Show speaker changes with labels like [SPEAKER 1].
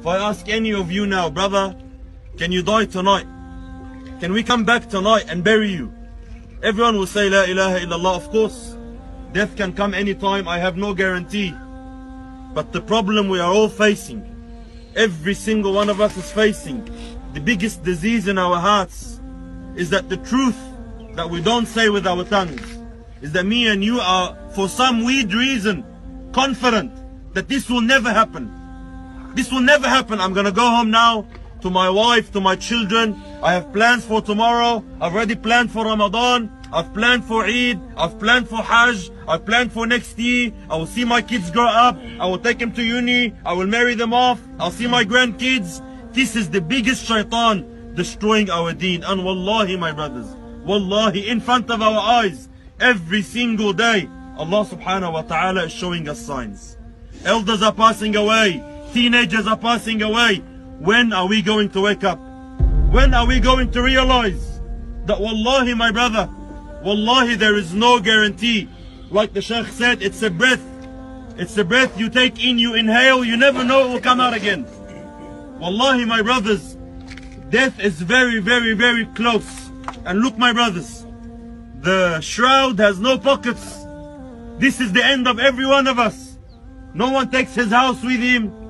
[SPEAKER 1] If I ask any of you now, brother, can you die tonight? Can we come back tonight and bury you? Everyone will say, La ilaha illallah. Of course, death can come anytime. I have no guarantee. But the problem we are all facing, every single one of us is facing, the biggest disease in our hearts, is that the truth that we don't say with our tongues, is that me and you are, for some weird reason, confident that this will never happen. This will never happen. I'm gonna go home now to my wife, to my children. I have plans for tomorrow. I've already planned for Ramadan. I've planned for Eid. I've planned for Hajj. I've planned for next year. I will see my kids grow up. I will take them to uni. I will marry them off. I'll see my grandkids. This is the biggest shaitan destroying our deen. And wallahi, my brothers, wallahi, in front of our eyes, every single day, Allah subhanahu wa ta'ala is showing us signs. Elders are passing away. Teenagers are passing away. When are we going to wake up? When are we going to realize that wallahi, my brother, wallahi, there is no guarantee. Like the Shaykh said, it's a breath. It's a breath you take in, you inhale, you never know it will come out again. Wallahi, my brothers, death is very, very, very close. And look, my brothers, the shroud has no pockets. This is the end of every one of us. No one takes his house with him.